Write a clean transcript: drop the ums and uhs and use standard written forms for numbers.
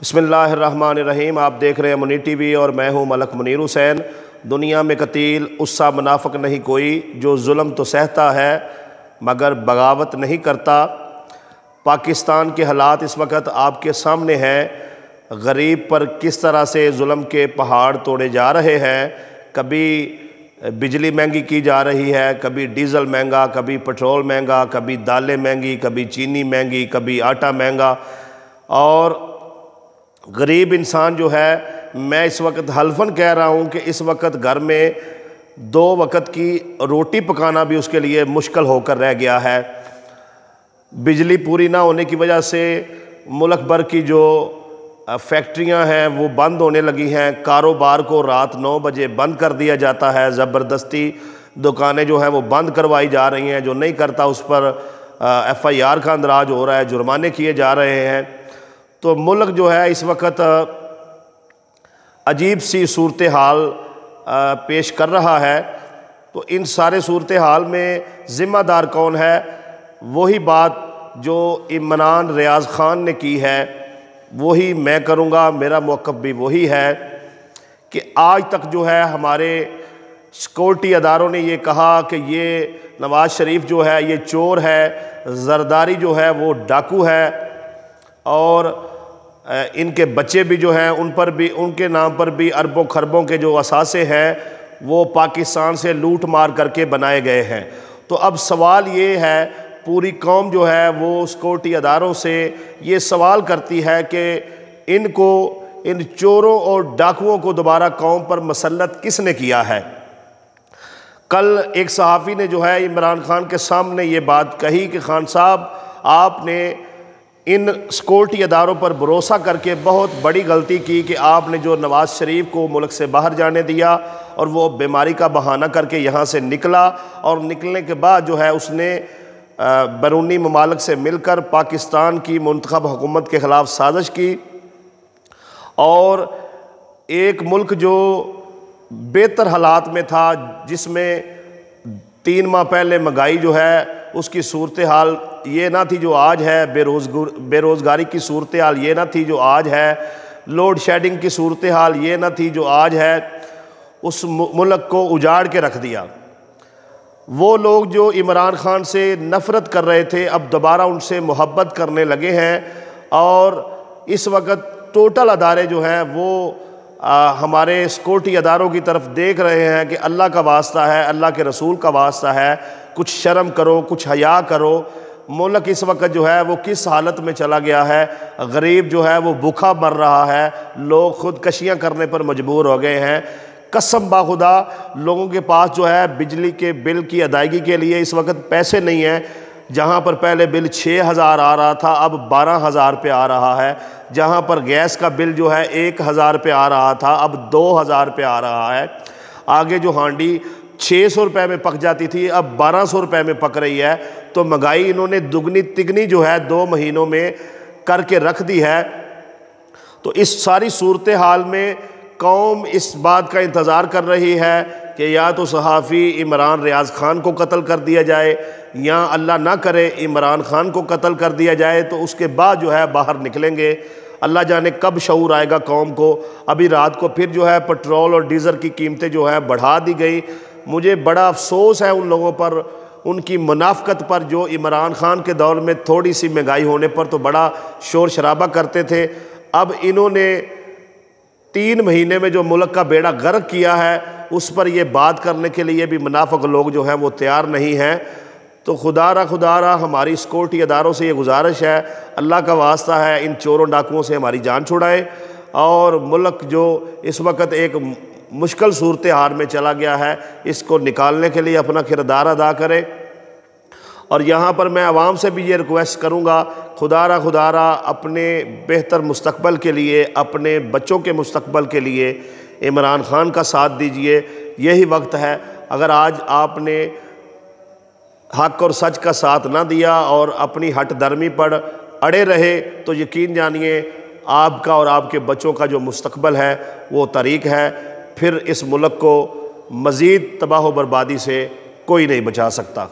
बिस्मिल्लाहिर्रहमानिर्रहीम। आप देख रहे हैं मुनीर टीवी और मैं हूं मलक मुनीर हुसैन। दुनिया में कतील उससा मुनाफिक नहीं कोई, जो जुल्म तो सहता है मगर बगावत नहीं करता। पाकिस्तान के हालात इस वक्त आपके सामने हैं। गरीब पर किस तरह से जुल्म के पहाड़ तोड़े जा रहे हैं। कभी बिजली महंगी की जा रही है, कभी डीज़ल महंगा, कभी पेट्रोल महंगा, कभी दालें महंगी, कभी चीनी महंगी, कभी आटा महंगा। और गरीब इंसान जो है, मैं इस वक्त हल्फन कह रहा हूँ कि इस वक्त घर में 2 वक्त की रोटी पकाना भी उसके लिए मुश्किल होकर रह गया है। बिजली पूरी ना होने की वजह से मुल्क भर की जो फैक्ट्रियां हैं वो बंद होने लगी हैं। कारोबार को रात 9 बजे बंद कर दिया जाता है। ज़बरदस्ती दुकानें जो हैं वो बंद करवाई जा रही हैं। जो नहीं करता उस पर FIR का अंदराज हो रहा है, जुर्माने किए जा रहे हैं। तो मुल्क जो है इस वक्त अजीब सी सूरत हाल पेश कर रहा है। तो इन सारे सूरत हाल में ज़िम्मेदार कौन है? वही बात जो इमरान रियाज़ ख़ान ने की है वही मैं करूँगा। मेरा मौक़िफ़ भी वही है कि आज तक जो है हमारे सिक्योरिटी अदारों ने ये कहा कि ये नवाज़ शरीफ जो है ये चोर है, जरदारी जो है वो डाकू है, और इनके बच्चे भी जो हैं उन पर भी, उनके नाम पर भी अरबों खरबों के जो असासे हैं वो पाकिस्तान से लूट मार करके बनाए गए हैं। तो अब सवाल ये है, पूरी कौम जो है वो सिक्योरिटी अदारों से ये सवाल करती है कि इनको, इन चोरों और डाकुओं को दोबारा कौम पर मसल्लत किसने किया है। कल एक सहाफ़ी ने जो है इमरान खान के सामने ये बात कही कि खान साहब, आपने इन सिक्योरिटी अदारों पर भरोसा करके बहुत बड़ी गलती की कि आपने जो नवाज़ शरीफ को मुल्क से बाहर जाने दिया और वो बीमारी का बहाना करके यहाँ से निकला, और निकलने के बाद जो है उसने बैरूनी ममालिक से मिलकर पाकिस्तान की मुंतखब हुकूमत के ख़िलाफ़ साजिश की। और एक मुल्क जो बेहतर हालात में था, जिसमें 3 माह पहले महंगाई जो है उसकी सूरत हाल ये ना थी जो आज है, बेरोज़गारी की सूरत हाल ये ना थी जो आज है, लोड शेडिंग की सूरत हाल ये ना थी जो आज है, उस मुल्क को उजाड़ के रख दिया। वो लोग जो इमरान खान से नफ़रत कर रहे थे अब दोबारा उनसे मोहब्बत करने लगे हैं। और इस वक्त टोटल अदारे जो हैं वो हमारे सिक्योरिटी अदारों की तरफ देख रहे हैं कि अल्लाह का वास्ता है, अल्लाह के रसूल का वास्ता है, कुछ शर्म करो, कुछ हया करो। मुल्क इस वक्त जो है वो किस हालत में चला गया है। गरीब जो है वो भूखा मर रहा है, लोग खुदकशियाँ करने पर मजबूर हो गए हैं। कसम बाखुदा लोगों के पास जो है बिजली के बिल की अदायगी के लिए इस वक्त पैसे नहीं हैं। जहाँ पर पहले बिल 6,000 आ रहा था अब 12,000 पे आ रहा है। जहाँ पर गैस का बिल जो है 1,000 पे आ रहा था अब 2,000 पे आ रहा है। आगे जो हांडी 600 रुपये में पक जाती थी अब 1200 रुपये में पक रही है। तो महंगाई इन्होंने दुगनी तिगनी जो है 2 महीनों में करके रख दी है। तो इस सारी सूरत हाल में कौम इस बात का इंतज़ार कर रही है कि या तो सहाफ़ी इमरान रियाज़ ख़ान को कत्ल कर दिया जाए, या अल्लाह ना करे इमरान ख़ान को कत्ल कर दिया जाए। तो उसके बाद जो है बाहर निकलेंगे। अल्लाह जाने कब शऊर आएगा कौम को। अभी रात को फिर जो है पेट्रोल और डीज़ल की कीमतें जो हैं बढ़ा दी गई। मुझे बड़ा अफसोस है उन लोगों पर, उनकी मुनाफ़कत पर, जो इमरान खान के दौर में थोड़ी सी महंगाई होने पर तो बड़ा शोर शराबा करते थे। अब इन्होंने 3 महीने में जो मुल्क का बेड़ा गर्क किया है उस पर ये बात करने के लिए भी मुनाफिक लोग जो हैं वो तैयार नहीं हैं। तो खुदारा हमारी सिक्योरिटी अदारों से ये गुजारिश है, अल्लाह का वास्ता है इन चोरों डाकुओं से हमारी जान छुड़ाए। और मुल्क जो इस वक्त एक मुश्किल सूरत हाल में चला गया है, इसको निकालने के लिए अपना किरदार अदा करें। और यहाँ पर मैं आवाम से भी ये रिक्वेस्ट करूँगा, खुदारा अपने बेहतर मुस्तकबल के लिए, अपने बच्चों के मुस्तकबल के लिए इमरान खान का साथ दीजिए। यही वक्त है। अगर आज आपने हक़ और सच का साथ ना दिया और अपनी हट धर्मी पर अड़े रहे तो यकीन जानिए आपका और आपके बच्चों का जो मुस्तकबल है वो तारीक है। फिर इस मुल्क को मज़ीद तबाह व बर्बादी से कोई नहीं बचा सकता।